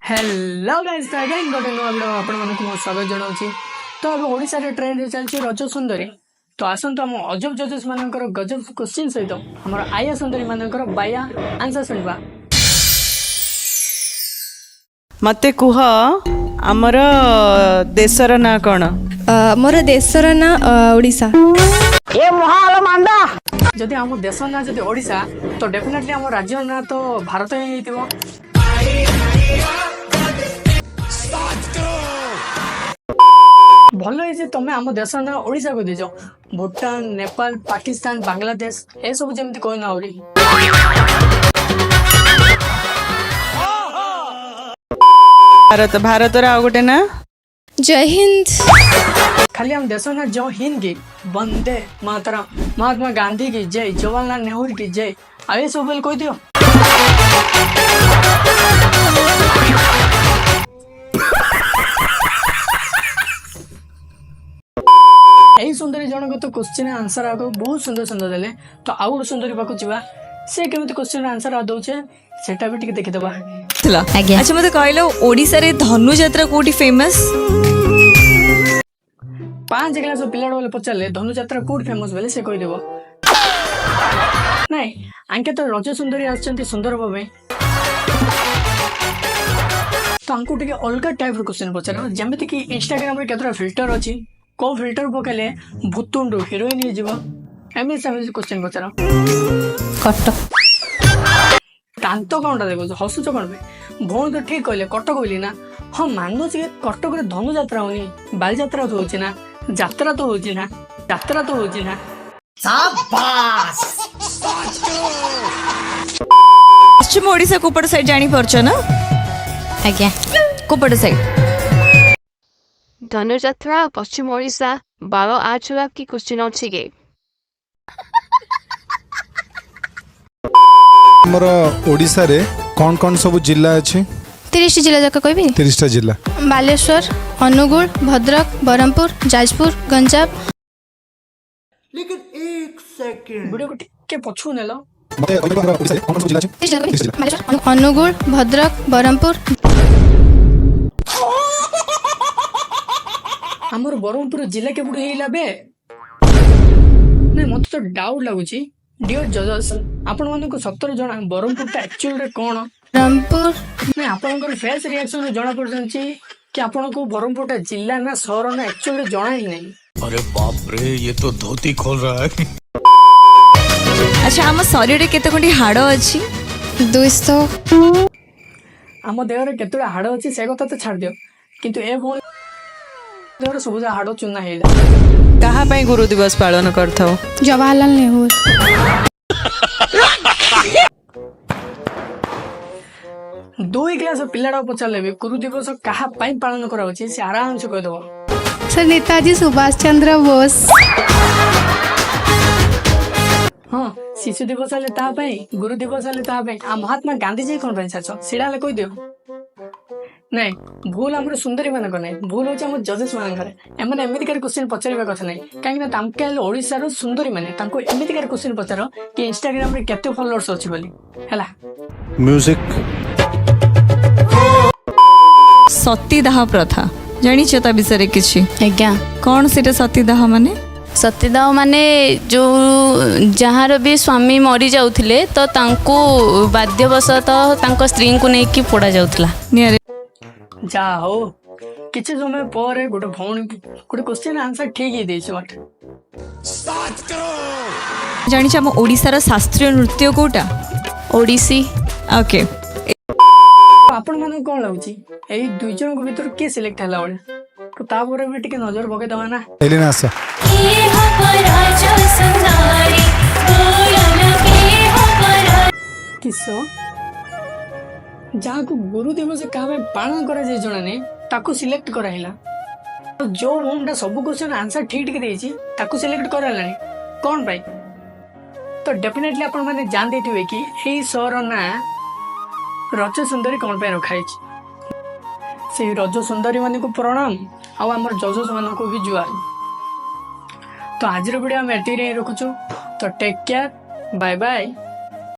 Hello guys तो again गोटे नुआ वीडियो आपण मानक मो स्वागत जनाउछि। तो अब ओडिसा रे ट्रेंड रे चलछि रज सुंदरी। तो आसंत हम अजब जजेस मानकर गजब क्वेश्चन सहित हमर आया सुंदरी मानकर बाया आंसर सुनबा। मते कुह हमर देशर ना कोन? मोर देशर ना ओडिसा। ए महाल मांडा जदि हम देश ना जदि ओडिसा तो डेफिनेटली हम राज्य ना तो भारत ही हेतिबो। भल है तुम आम देश ना ओडिसा को दीज भूटान नेपाल पाकिस्तान बांग्लादेश ए सब जमी कह ना भारत भारत रा गोटे ना जय हिंद। खाली हम देश ना जो हिंद की वंदे मातरम महात्मा गांधी की जय जवाहरलाल नेहरू की जय आए सब बेल कह दियो। यही सुंदरी जनक तो क्वेश्चन आंसर आगे बहुत सुंदर सुंदर देले तो आउ गोटे सुंदरी पाक जीवा से केमिति क्वेश्चन आंसर आ दउछे सेटा भी टिके देखिदबा। अच्छा मते कहलो ओडिसा रे धनु यात्रा कोठी फेमस? 5 क्लास पिला वाले पचारे धनु यात्रा कोड फेमस बेले से कहि देबो। नहीं आंके तो रज सुंदरी आछंती सुंदर बाबे तो हमको टिके अलग टाइप रो क्वेश्चन पचारो जेमिति कि इंस्टाग्राम रे केतरा फिल्टर अछि को फिल्टर पकेले भूतुंडू हिरोइन हो जीव एमएस क्वेश्चन पचार कटक दांत कौनटा देखो हसुच कौन पे भौन तो ठीक कहले कटक बोली ना हाँ मानुच कटक रे धनु यात्रा होनी बाल यात्रा तो होची ना यात्रा तो होची ना यात्रा तो होची ना शाबाश। पश्चिम ओडिसा कोपड़ साइड जानी परछ ना? आज्ञा कोपड़ साइड धनुଯାତ୍ରା पश्चिम ओडिशा 12/8 आपकी क्वेश्चन अच्छी गे हमर ओडिसा रे कौन कौन सब जिला अछि? 30 जिला जाक कहबी। 30 टा जिला बालेश्वर अनुगुल भद्रक ब्रह्मपुर जाजपुर गंजाम। लेकिन एक सेकंड वीडियो को टिके पछु नेलो मते हमर ओडिसा रे कौन सब जिला अछि? बालेश्वर अनुगुल भद्रक ब्रह्मपुर। हमर बरहमपुर जिला के बुढ़ी हिला बे नहीं मत तो डाउट लागुची डियर जजेस आपण मानक सत्तर जना बरहमपुर ता एक्चुअल रे कोन ब्रह्मपुर नहीं आपनकर फेस रिएक्शन रे जणा पड़छी कि आपण को बरहमपुर ता जिला ना शहर ना एक्चुअल रे जणा ही नहीं। अरे बाप रे ये तो धोती खोल रहा है। अच्छा हम शरीर रे केते कोठी हाड़ अछि? 200। आम देह रे केतुडा हाड़ अछि से कथा तो छाड़ दियो किंतु ए भोल देह सब हाड़ चुना हेला कहा पई गुरु दिवस पालन करथाओ? जवाहरलाल नेहरू। दुई क्लास पिलाडा पचारले भी गुरु दिवस कहा पई पालन करा होछि से आराम से कह दबो। सर नेताजी सुभाष चंद्र बोस। हाँ शिशु दिवस आले ता पई गुरु दिवस आले ता पई आ महात्मा गांधी जी कोन पई छाछ सिडा ले कह दियो। नहीं भूल हमर सुंदरी मान को नहीं भूल होछ हम जजेस मान करे एमन एमितिकार क्वेश्चन पचारिबा कथा नहीं काहे ना तामके ओडिसा रो सुंदरी माने तांको एमितिकार क्वेश्चन पचारो कि इंस्टाग्राम रे केते फॉलोअर्स अछि बोली हैला। म्यूजिक सतीदाह प्रथा जानी छ ता विषय किछि? आज्ञा कौन सेटा सतीदाह माने? सतीदाह माने जो जहाँ भी स्वामी मरी जाउथिले तो तांको बाध्यवशतः तांको स्त्री को नहीं कि पोड़ा जाउथला। नियारे जा हो किछ समय पर गोटे भौणी गोटे क्वेश्चन आंसर ठीक ही देछ बट जानी छ हम ओडिसा रा शास्त्रीय नृत्य कोटा? ओडिसी। ओके आपण माने कोन लागुची एई दुई जन को भीतर के सिलेक्ट हला बळे तो ता पर भी टिके नजर पके दवा ना। एलिना आशा किसो जहाँ को गुरु दिवस कहा पालन करा जाय जणा ने ताको सिलेक्ट कराइला तो जो होमडा सब क्वेश्चन आंसर ठीक ठीक देछि ताको सिलेक्ट करालानी कोन भाई तो डेफिनेटली आपण माने जान देथिबे कि एई शहर ना रज सुंदरी कोन पे रखाई से रज सुंदरी मान को प्रणाम आ हमर जजेस मान को भी जुआर। तो आज वीडियो हम एती रे रखुछु तो टेक केयर बाय बाय।